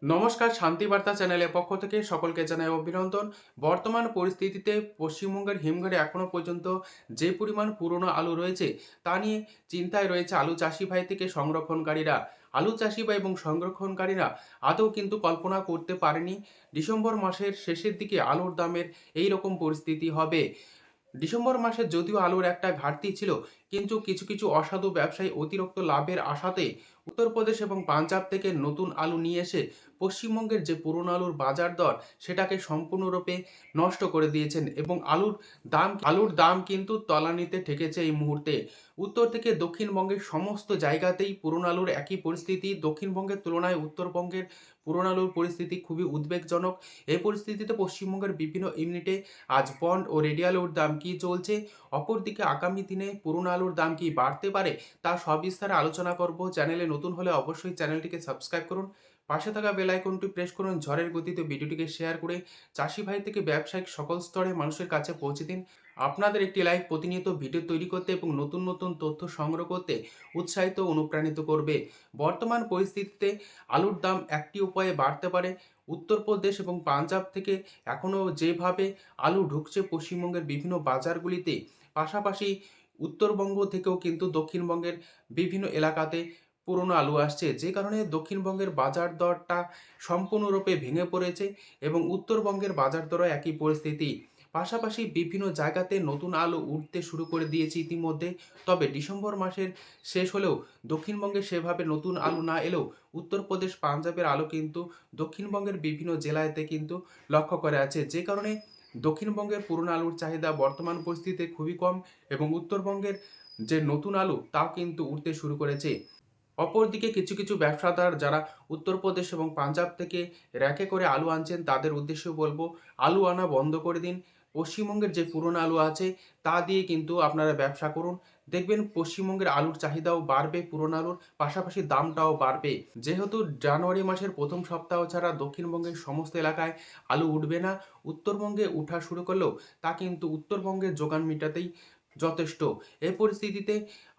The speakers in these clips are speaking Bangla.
নমস্কার, শান্তিবার্তা চ্যানেলের পক্ষ থেকে সকলকে জানাই অভিনন্দন। বর্তমান পরিস্থিতিতে পশ্চিমবঙ্গের হিমঘরে এখনো পর্যন্ত যে পরিমাণ পুরনো আলু রয়েছে তা নিয়ে চিন্তায় রয়েছে আলু চাষি ভাই থেকে সংরক্ষণকারীরা। আলু চাষি ভাই এবং সংরক্ষণকারীরা আদৌ কিন্তু কল্পনা করতে পারেনি ডিসেম্বর মাসের শেষের দিকে আলুর দামের এই রকম পরিস্থিতি হবে। ডিসেম্বর মাসে যদিও আলুর একটা ঘাটতি ছিল, কিন্তু কিছু কিছু অসাধু ব্যবসায়ী অতিরিক্ত লাভের আশাতে উত্তরপ্রদেশ এবং পাঞ্জাব থেকে নতুন আলু নিয়ে এসে পশ্চিমবঙ্গের যে পুরনো আলুর বাজার দর সেটাকে সম্পূর্ণরূপে নষ্ট করে দিয়েছেন এবং আলুর দাম কিন্তু তলানিতে ঠেকেছে এই মুহূর্তে। উত্তর থেকে দক্ষিণবঙ্গের সমস্ত জায়গাতেই পুরনো আলুর একই পরিস্থিতি। দক্ষিণবঙ্গের তুলনায় উত্তরবঙ্গের পুরনো আলুর পরিস্থিতি খুবই উদ্বেগজনক। এই পরিস্থিতিতে পশ্চিমবঙ্গের বিভিন্ন ইউনিটে আজ পন্ড ও রেডি আলুর দাম কি চলছে, অপরদিকে আগামী দিনে পুরনো আলুর দাম কি বাড়তে পারে, তা সবিস্তারে আলোচনা করব। চ্যানেলে নতুন হলে অবশ্যই চ্যানেলটিকে সাবস্ক্রাইব করুন, পাশে থাকা বেল আইকনটি প্রেস করুন, ঝড়ের গতিতে ভিডিওটিকে শেয়ার করে চাষি ভাই থেকে ব্যবসায়িক সকল স্তরে মানুষের কাছে পৌঁছে দিন। আপনাদের একটি লাইক প্রতিনিয়ত ভিডিও তৈরি করতে এবং নতুন নতুন তথ্য সংগ্রহ করতে উৎসাহিত অনুপ্রাণিত করবে। বর্তমান পরিস্থিতিতে আলুর দাম একটি উপায়ে বাড়তে পারে। উত্তরপ্রদেশ এবং পাঞ্জাব থেকে এখনও যেভাবে আলু ঢুকছে পশ্চিমবঙ্গের বিভিন্ন বাজারগুলিতে, পাশাপাশি উত্তরবঙ্গ থেকেও কিন্তু দক্ষিণবঙ্গের বিভিন্ন এলাকাতে পুরনো আলু আসছে, যে কারণে দক্ষিণবঙ্গের বাজার দরটা সম্পূর্ণরূপে ভেঙে পড়েছে এবং উত্তরবঙ্গের বাজার দরও একই পরিস্থিতি। পাশাপাশি বিভিন্ন জায়গাতে নতুন আলু উঠতে শুরু করে দিয়েছে ইতিমধ্যে। তবে ডিসেম্বর মাসের শেষ হলেও দক্ষিণবঙ্গে সেভাবে নতুন আলু না এলেও উত্তরপ্রদেশ পাঞ্জাবের আলু কিন্তু দক্ষিণবঙ্গের বিভিন্ন জেলাতে কিন্তু লক্ষ্য করা আছে, যে কারণে দক্ষিণবঙ্গের পুরনো আলুর চাহিদা বর্তমান পরিস্থিতিতে খুবই কম এবং উত্তরবঙ্গের যে নতুন আলু তাও কিন্তু উঠতে শুরু করেছে। অপরদিকে কিছু কিছু ব্যবসাদার যারা উত্তরপ্রদেশ এবং পাঞ্জাব থেকে র্যাকে করে আলু আনছেন তাদের উদ্দেশ্যে বলবো, আলু আনা বন্ধ করে দিন। পশ্চিমবঙ্গের যে পুরনো আলু আছে তা দিয়ে কিন্তু আপনারা ব্যবসা করুন। দেখবেন পশ্চিমবঙ্গের আলুর চাহিদাও বাড়বে, পুরনো আলুর পাশাপাশি দামটাও বাড়বে। যেহেতু জানুয়ারি মাসের প্রথম সপ্তাহ ছাড়া দক্ষিণবঙ্গের সমস্ত এলাকায় আলু উঠবে না, উত্তরবঙ্গে উঠা শুরু করলেও তা কিন্তু উত্তরবঙ্গের যোগান মেটাতেই যথেষ্ট। এই পরিস্থিতিতে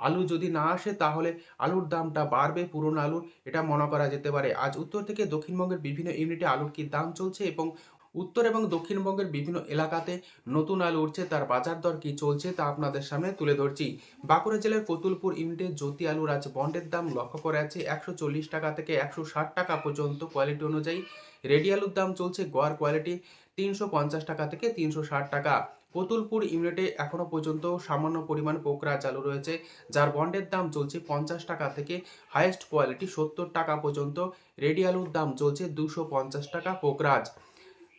আলু যদি না আসে তাহলে আলুর দামটা বাড়বে, পুরনো আলুর, এটা মনে করা যেতে পারে। আজ উত্তর থেকে দক্ষিণবঙ্গের বিভিন্ন ইউনিটে আলুর কি দাম চলছে এবং উত্তর এবং দক্ষিণবঙ্গের বিভিন্ন এলাকাতে নতুন আলু উঠছে তার বাজার দর কি চলছে তা আপনাদের সামনে তুলে ধরছি। বাঁকুড়া জেলার কতুলপুর ইউনিটে জ্যোতি আলুর আজ বন্ডের দাম লক্ষ্য করা আছে 140 টাকা থেকে 160 টাকা পর্যন্ত কোয়ালিটি অনুযায়ী। রেডি আলুর দাম চলছে গড় কোয়ালিটি 350 টাকা থেকে 360 টাকা। কতুলপুর ইউনিটে এখনো পর্যন্ত সামান্য পরিমাণ পোকরা চালু রয়েছে, যার বন্ডের দাম চলছে 50 টাকা থেকে হাইয়েস্ট কোয়ালিটি 70 টাকা পর্যন্ত। রেডি আলুর দাম চলছে 250 টাকা পোকরাজ।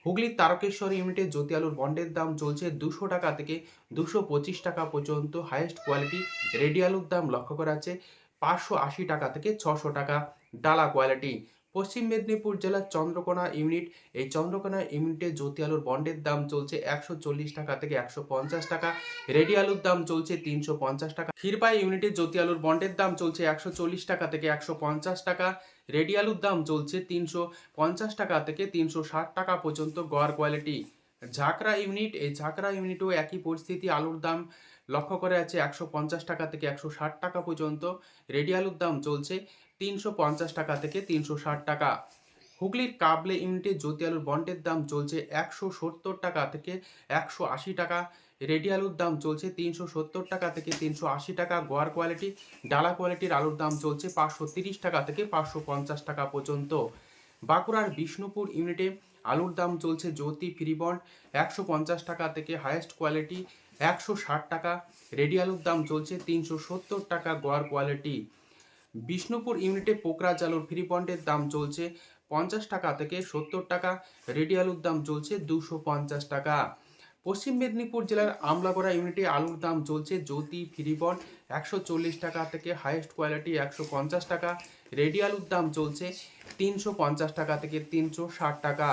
হুগলির তারকেশ্বর ইউনিটে জ্যোতি আলুর বন্ডের দাম চলছে 200 টাকা থেকে 225 টাকা পর্যন্ত হাইয়েস্ট কোয়ালিটি। রেডি আলুর দাম লক্ষ্য করা আছে 580 টাকা থেকে 600 টাকা ডালা কোয়ালিটি। পশ্চিম মেদিনীপুর জেলার চন্দ্রকোনা ইউনিট, এই চন্দ্রকোনা ইউনিটে জ্যোতি আলুর বন্ডের দাম চলছে 140 টাকা থেকে 150 টাকা। রেডি আলুর দাম চলছে 350 টাকা। ক্ষীরপাই ইউনিটে জ্যোতি আলুর বন্ডের দাম চলছে 140 টাকা থেকে 150 টাকা। রেডি আলুর দাম চলছে 350 টাকা থেকে 360 টাকা পর্যন্ত গড় কোয়ালিটি। ঝাঁকড়া ইউনিট, এই ঝাঁকড়া ইউনিটেও একই পরিস্থিতি, আলুর দাম লক্ষ্য করে আছে 150 টাকা থেকে 160 টাকা পর্যন্ত। রেডি আলুর দাম চলছে 350 টাকা থেকে 360 টাকা। হুগলির কাবলে ইউনিটে জ্যোতি আলুর বন্ডের দাম চলছে 170 টাকা থেকে 180 টাকা। রেডি আলুর দাম চলছে 370 টাকা থেকে 380 টাকা গড় কোয়ালিটি। ডালা কোয়ালিটির আলুর দাম চলছে 530 টাকা থেকে 550 টাকা পর্যন্ত। বাঁকুড়ার বিষ্ণুপুর ইউনিটে আলুর দাম চলছে জ্যোতি ফ্রি বন্ড 150 টাকা থেকে হাইয়েস্ট কোয়ালিটি 160 টাকা। রেডি আলুর দাম চলছে 370 টাকা গড় কোয়ালিটি। বিষ্ণুপুর ইউনিটে পোকরাজ আলুর ফ্রি বন্ডের দাম চলছে 50 টাকা থেকে 70 টাকা। রেডি আলুর দাম চলছে 250 টাকা। পশ্চিম মেদিনীপুর জেলার আমলাগড়া ইউনিটে আলুর দাম চলছে জ্যোতি ফ্রি বন্ড 140 টাকা থেকে হাইয়েস্ট কোয়ালিটি 150 টাকা। রেডি আলুর দাম চলছে 350 টাকা থেকে 360 টাকা।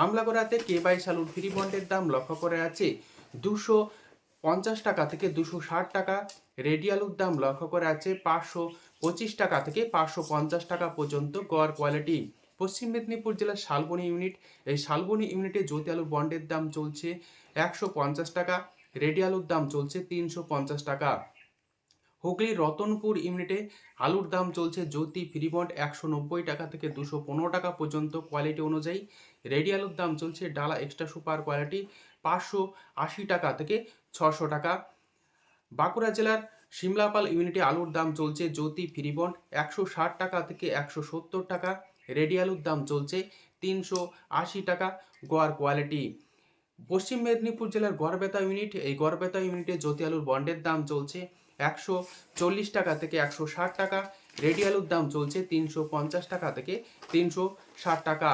আমলাগড়াতে কে22 আলুর ফ্রি বন্ডের দাম লক্ষ্য করে আছে 250 টাকা থেকে 260 টাকা। রেডি আলুর দাম লক্ষ্য করে আছে 525 টাকা থেকে 550 টাকা পর্যন্ত গড় কোয়ালিটি। পশ্চিম মেদিনীপুর জেলার শালবনী ইউনিট, এই শালবনী ইউনিটে জ্যোতি আলুর বন্ডের দাম চলছে 150 টাকা। রেডি আলুর দাম চলছে 350 টাকা। হুগলির রতনপুর ইউনিটে আলুর দাম চলছে জ্যোতি ফ্রিবন্ড 190 টাকা থেকে 215 টাকা পর্যন্ত কোয়ালিটি অনুযায়ী। রেডি আলুর দাম চলছে ডালা এক্সট্রা সুপার কোয়ালিটি 580 টাকা থেকে 600 টাকা। বাঁকুড়া জেলার সিমলাপাল ইউনিটে আলুর দাম চলছে জ্যোতি ফ্রিবন্ড 160 টাকা থেকে 170 টাকা। রেডি আলুর দাম চলছে 380 টাকা গোয়ার কোয়ালিটি। পশ্চিম মেদিনীপুর জেলার গড়বেতা ইউনিট, এই গড়বেতা ইউনিটে জ্যোতি আলুর বন্ডের দাম চলছে 140 টাকা থেকে 160 টাকা। রেডি আলুর দাম চলছে 350 টাকা থেকে 360 টাকা।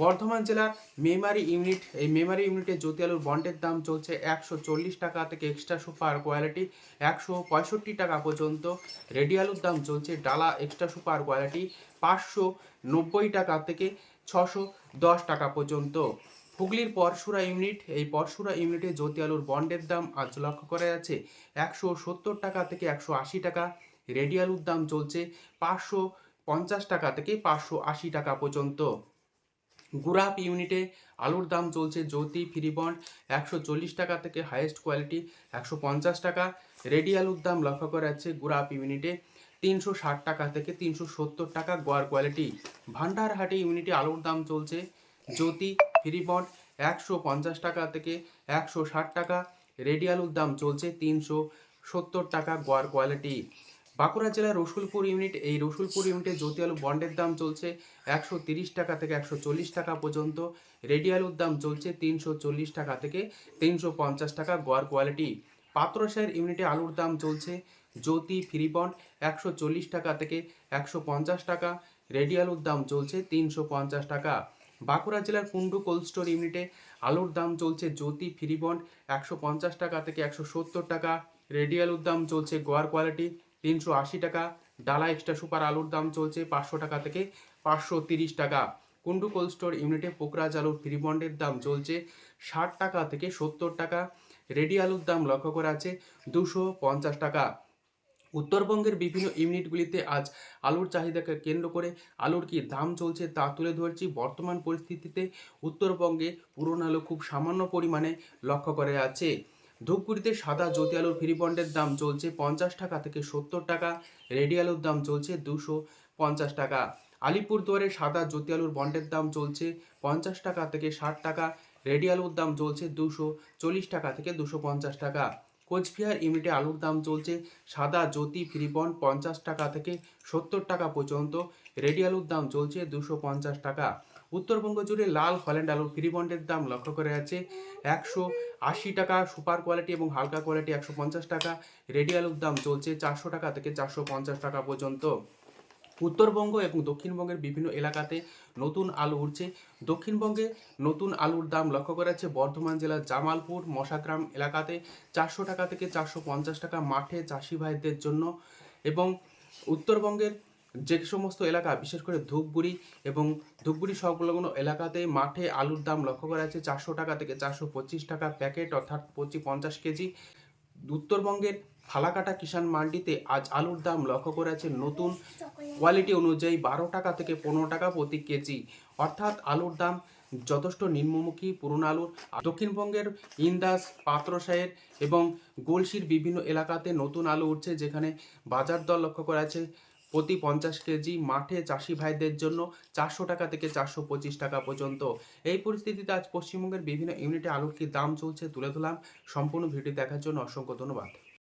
বর্ধমান জেলার মেমারি ইউনিট, এই মেমারি ইউনিটে জ্যোতি আলুর বন্ডের দাম চলছে 140 টাকা থেকে এক্সট্রা সুপার কোয়ালিটি 165 টাকা পর্যন্ত। রেডি আলুর দাম চলছে ডালা এক্সট্রা সুপার কোয়ালিটি 590 টাকা থেকে 610 টাকা পর্যন্ত। হুগলির পরশুরা ইউনিট, এই পরশুরা ইউনিটে জ্যোতি আলুর বন্ডের দাম আজ লক্ষ্য করা যাচ্ছে 170 টাকা থেকে 180 টাকা। রেডি আলুর দাম চলছে 550 টাকা থেকে 580 টাকা পর্যন্ত। গুরাপ ইউনিটে আলুর দাম চলছে জ্যোতি ফ্রিবন্ড 140 টাকা থেকে হাইয়েস্ট কোয়ালিটি 150 টাকা। রেডি আলুর দাম লক্ষ্য করা যাচ্ছে গুরাপ ইউনিটে 360 টাকা থেকে 370 টাকা গোয়ার কোয়ালিটি। ভান্ডারহাটি ইউনিটে আলুর দাম চলছে জ্যোতি ফ্রিবন্ড 150 টাকা থেকে 160 টাকা। রেডি আলুর দাম চলছে 370 টাকা গোয়ার কোয়ালিটি। বাঁকুড়া জেলার রসুলপুর ইউনিট, এই রসুলপুর ইউনিটে জ্যোতি আলু বন্ডের দাম চলছে 130 টাকা থেকে 140 টাকা পর্যন্ত। রেডি আলুর দাম চলছে 340 টাকা থেকে 350 টাকা গোয়ার কোয়ালিটি। পাত্রসাহের ইউনিটে আলুর দাম চলছে জ্যোতি ফ্রিবন্ড 140 টাকা থেকে 150 টাকা। রেডি আলুর দাম চলছে 350 টাকা। বাঁকুড়া জেলার কুন্ডু কোল্ড স্টোর ইউনিটে আলুর দাম চলছে জ্যোতি ফ্রিবন্ড 150 টাকা থেকে 170 টাকা। রেডি আলুর দাম চলছে গোয়ার কোয়ালিটি 380 টাকা। ডালা এক্সট্রা সুপার আলুর দাম চলছে 500 টাকা থেকে 530 টাকা। কুন্ডু কোল্ড স্টোর ইউনিটে পোকরাজ আলুর ফ্রিবন্ডের দাম চলছে 60 টাকা থেকে 70 টাকা। রেডি আলুর দাম লক্ষ্য করা আছে 250 টাকা। উত্তরবঙ্গের বিভিন্ন ইউনিটগুলিতে আজ আলুর চাহিদাকে কেন্দ্র করে আলুর কি দাম চলছে তা তুলে ধরছি। বর্তমান পরিস্থিতিতে উত্তরবঙ্গে পুরনো আলু খুব সামান্য পরিমাণে লক্ষ্য করা যাচ্ছে। ধূপগুড়িতে সাদা জ্যোতি আলুর ফ্রিবন্ডের দাম চলছে 50 টাকা থেকে 70 টাকা। রেডি আলুর দাম চলছে 250 টাকা। আলিপুরদুয়ারে সাদা জ্যোতি আলুর বন্ডের দাম চলছে 50 টাকা থেকে 60 টাকা। রেডি আলুর দাম চলছে 240 টাকা থেকে 250 টাকা। কোচবিহার ইউনিটে আলুর দাম চলছে সাদা জ্যোতি ফ্রিবন্ড 50 টাকা থেকে 70 টাকা পর্যন্ত। রেডি আলুর দাম চলছে 250 টাকা। উত্তরবঙ্গ জুড়ে লাল হল্যান্ড আলুর ফ্রিবন্ডের দাম লক্ষ্য করে আছে 180 টাকা। সুপার কোয়ালিটি এবং হালকা কোয়ালিটি 150 টাকা। রেডি আলুর দাম চলছে 400 টাকা থেকে 450 টাকা পর্যন্ত। উত্তরবঙ্গ এবং দক্ষিণবঙ্গের বিভিন্ন এলাকাতে নতুন আলু উঠছে। দক্ষিণবঙ্গে নতুন আলুর দাম লক্ষ্য করা যাচ্ছে বর্ধমান জেলার জামালপুর মশাগ্রাম এলাকাতে 400 টাকা থেকে 450 টাকা মাঠে চাষি ভাইদের জন্য। এবং উত্তরবঙ্গের যে সমস্ত এলাকা বিশেষ করে ধূপগুড়ি এবং ধূপগুড়ি সংলগ্ন এলাকাতে মাঠে আলুর দাম লক্ষ্য করা যাচ্ছে 400 টাকা থেকে 425 টাকা প্যাকেট, অর্থাৎ 50 কেজি। উত্তরবঙ্গের ফালাকাটা কিষাণ মান্ডিতে আজ আলুর দাম লক্ষ্য করা যাচ্ছে নতুন কোয়ালিটি অনুযায়ী 12 টাকা থেকে 15 টাকা প্রতি কেজি, অর্থাৎ আলুর দাম যথেষ্ট নিম্নমুখী পুরনো আলুর। দক্ষিণবঙ্গের ইন্দাস, পাত্রসাহের এবং গলসির বিভিন্ন এলাকাতে নতুন আলু উঠছে, যেখানে বাজার দর লক্ষ্য করা যাচ্ছে প্রতি 50 কেজি মাঠে চাষি ভাইদের জন্য 400 টাকা থেকে 425 টাকা পর্যন্ত। এই পরিস্থিতিতে আজ পশ্চিমবঙ্গের বিভিন্ন ইউনিটে আলুর কি দাম চলছে তুলে ধরলাম। সম্পূর্ণ ভিডিও দেখার জন্য অসংখ্য ধন্যবাদ।